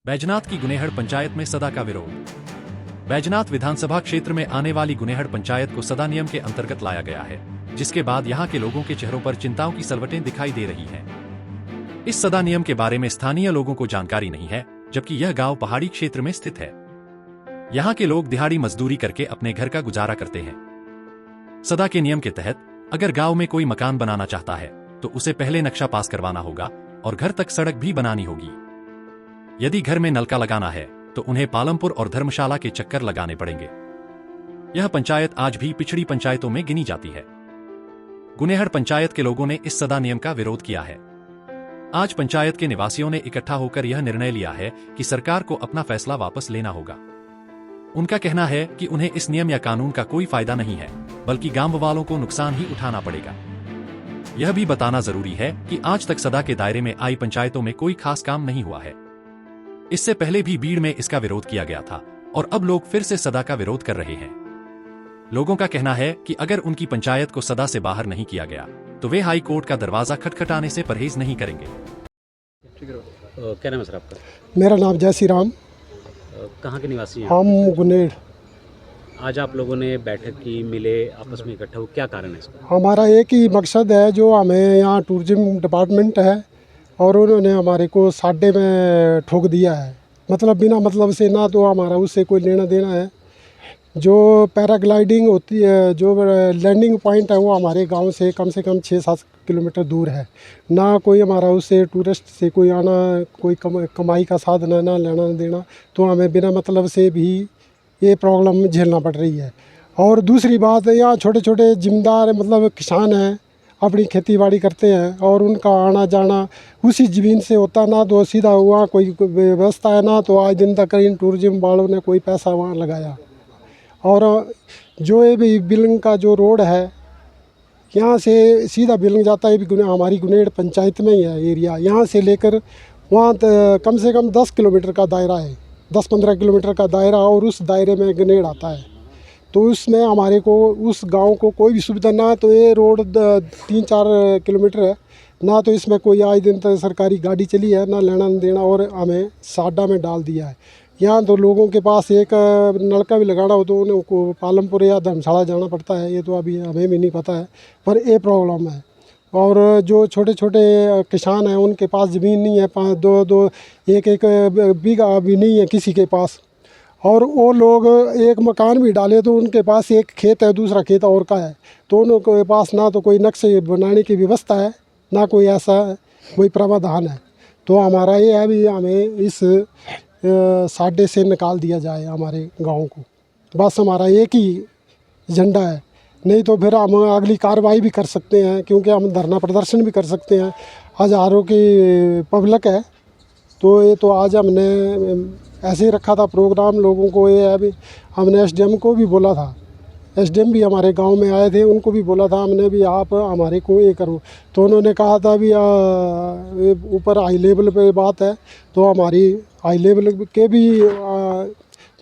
बैजनाथ की गुनेहड़ पंचायत में सदा का विरोध। बैजनाथ विधानसभा क्षेत्र में आने वाली गुनेहड़ पंचायत को सदा नियम के अंतर्गत लाया गया है, जिसके बाद यहां के लोगों के चेहरों पर चिंताओं की सलवटें दिखाई दे रही हैं। इस सदा नियम के बारे में स्थानीय लोगों को जानकारी नहीं है, जबकि यह गांव पहाड़ी क्षेत्र में स्थित है। यहां के लोग दिहाड़ी मजदूरी करके अपने घर का गुजारा करते हैं। सदा के नियम के तहत अगर गांव में कोई मकान बनाना चाहता है तो उसे पहले नक्शा पास करवाना होगा और घर तक सड़क भी बनानी होगी। यदि घर में नलका लगाना है तो उन्हें पालमपुर और धर्मशाला के चक्कर लगाने पड़ेंगे। यह पंचायत आज भी पिछड़ी पंचायतों में गिनी जाती है। गुनेहड़ पंचायत के लोगों ने इस सदा नियम का विरोध किया है। आज पंचायत के निवासियों ने इकट्ठा होकर यह निर्णय लिया है कि सरकार को अपना फैसला वापस लेना होगा। उनका कहना है कि उन्हें इस नियम या कानून का कोई फायदा नहीं है, बल्कि गांव वालों को नुकसान ही उठाना पड़ेगा। यह भी बताना जरूरी है कि आज तक सदा के दायरे में आई पंचायतों में कोई खास काम नहीं हुआ है। इससे पहले भी बीड़ में इसका विरोध किया गया था और अब लोग फिर से सदा का विरोध कर रहे हैं। लोगों का कहना है कि अगर उनकी पंचायत को सदा से बाहर नहीं किया गया तो वे हाई कोर्ट का दरवाजा खटखटाने से परहेज नहीं करेंगे। क्या नाम है सर आपका? मेरा नाम जय श्री राम। कहाँ के निवासी हैं? हम गुनेड़। आज आप लोगों ने बैठक की, मिले, आपस में इकट्ठा हुए, क्या कारण है इसका? हमारा एक ही मकसद है, जो हमें यहाँ टूरिज्म डिपार्टमेंट है और उन्होंने हमारे को साडे में ठोक दिया है। मतलब बिना मतलब से, ना तो हमारा उससे कोई लेना देना है। जो पैराग्लाइडिंग होती है, जो लैंडिंग पॉइंट है, वो हमारे गांव से कम 6-7 किलोमीटर दूर है। ना कोई हमारा उससे टूरिस्ट से कोई आना, कोई कमाई का साधन है, ना लेना देना। तो हमें बिना मतलब से भी ये प्रॉब्लम झेलना पड़ रही है। और दूसरी बात, यहाँ छोटे छोटे जिम्मेदार मतलब किसान हैं, अपनी खेती बाड़ी करते हैं और उनका आना जाना उसी ज़मीन से होता, ना तो सीधा वहाँ कोई व्यवस्था है, ना तो आज दिन तक इन टूरिज्म वालों ने कोई पैसा वहाँ लगाया। और जो ये भी बिलिंग का जो रोड है, यहाँ से सीधा बिलिंग जाता है, भी हमारी गुनेड़ पंचायत में ही है एरिया। यहाँ से लेकर वहाँ कम से कम 10 किलोमीटर का दायरा है, 10-15 किलोमीटर का दायरा, और उस दायरे में गुनेड़ आता है। तो उसमें हमारे को उस गांव को कोई भी सुविधा, ना तो ये रोड 3-4 किलोमीटर है, ना तो इसमें कोई आज दिन तक सरकारी गाड़ी चली है, ना लेना देना, और हमें साडा में डाल दिया है। यहाँ तो लोगों के पास एक नलका भी लगाना हो तो उनको पालमपुर या धर्मशाला जाना पड़ता है। ये तो अभी हमें भी नहीं पता है, पर ये प्रॉब्लम है। और जो छोटे छोटे किसान हैं, उनके पास ज़मीन नहीं है, 5-2 एक बीघा भी नहीं है किसी के पास। और वो लोग एक मकान भी डाले तो उनके पास एक खेत है, दूसरा खेत और का है। तो उनके पास ना तो कोई नक्शे बनाने की व्यवस्था है, ना कोई ऐसा कोई प्रावधान है। तो हमारा ये है भी, हमें इस साडे से निकाल दिया जाए हमारे गांव को। बस हमारा एक ही एजेंडा है, नहीं तो फिर हम अगली कार्रवाई भी कर सकते हैं, क्योंकि हम धरना प्रदर्शन भी कर सकते हैं। हज़ारों की पब्लिक है। तो ये तो आज हमने ऐसे ही रखा था प्रोग्राम। लोगों को ये है भी, हमने एसडीएम को भी बोला था, एसडीएम भी हमारे गांव में आए थे, उनको भी बोला था हमने भी, आप हमारे को ये करो। तो उन्होंने कहा था भी ऊपर हाई लेवल पे बात है, तो हमारी हाई लेवल के भी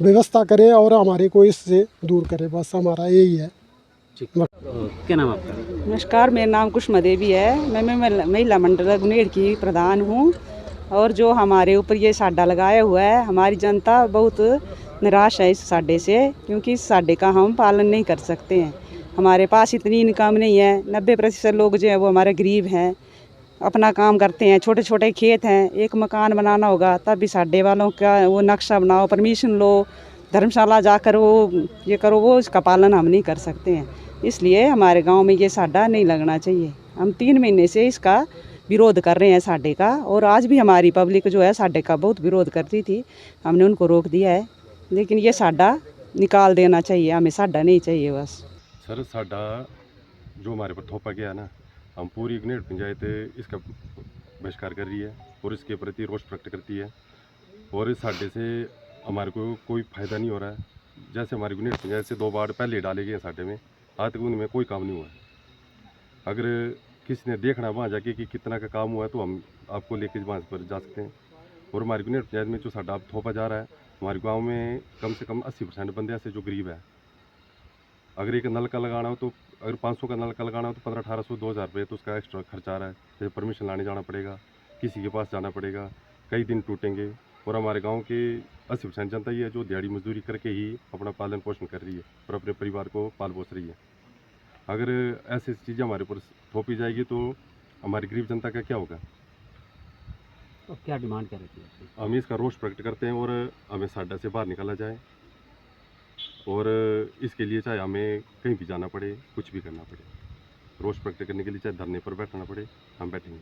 व्यवस्था करें और हमारे को इससे दूर करें। बस हमारा यही है। क्या नाम आपका? नमस्कार, मेरा नाम कुष्मा देवी है। मैं महिला मंडल गुनेड़ की प्रधान हूँ। और जो हमारे ऊपर ये साडा लगाया हुआ है, हमारी जनता बहुत निराश है इस साडे से, क्योंकि इस साडे का हम पालन नहीं कर सकते हैं। हमारे पास इतनी इनकम नहीं है। 90% लोग जो है वो हमारे गरीब हैं, अपना काम करते हैं, छोटे छोटे खेत हैं। एक मकान बनाना होगा तब भी साडे वालों का वो नक्शा बनाओ, परमिशन लो, धर्मशाला जाकर वो ये करो, वो इसका पालन हम नहीं कर सकते हैं। इसलिए हमारे गांव में ये साडा नहीं लगना चाहिए। हम 3 महीने से इसका विरोध कर रहे हैं साडे का, और आज भी हमारी पब्लिक जो है साडे का बहुत विरोध करती थी। हमने उनको रोक दिया है, लेकिन ये साडा निकाल देना चाहिए, हमें साडा नहीं चाहिए बस। सर, साडा जो हमारे पर थोपा गया ना, हम पूरी गुनेड़ पंचायत इसका बहिष्कार कर रही है और इसके प्रति रोष प्रकट करती है। और इस साडे से हमारे को कोई फ़ायदा नहीं हो रहा है। जैसे हमारी गुनेड़ पंचायत से 2 बार पहले डाले गए साडे में, आज तक उनमें कोई काम नहीं हुआ है। अगर किसी ने देखना वहाँ जाके कि कितना का काम हुआ है, तो हम आपको लेके वहाँ पर जा सकते हैं। और हमारी गुनेड़ पंचायत में जो साडा अब थोपा जा रहा है, हमारे गांव में कम से कम 80% बंदे ऐसे जो गरीब है। अगर एक नल का लगाना हो तो, अगर 500 का नल का लगाना हो तो 1500-1800 2000 रुपये तो उसका एक्स्ट्रा खर्चा आ रहा है। जैसे परमिशन लाने जाना पड़ेगा, किसी के पास जाना पड़ेगा, कई दिन टूटेंगे। और हमारे गांव के 80% जनता ही है जो दिहाड़ी मजदूरी करके ही अपना पालन पोषण कर रही है और अपने परिवार को पाल पोस रही है। अगर ऐसी चीज़ें हमारे ऊपर थोपी जाएगी तो हमारी गरीब जनता का क्या होगा। तो क्या डिमांड क्या रहती है आपकी? हम इसका रोष प्रकट करते हैं और हमें साडा से बाहर निकाला जाए और इसके लिए चाहे हमें कहीं भी जाना पड़े, कुछ भी करना पड़े, रोष प्रकट करने के लिए चाहे धरने पर बैठना पड़े, हम बैठेंगे।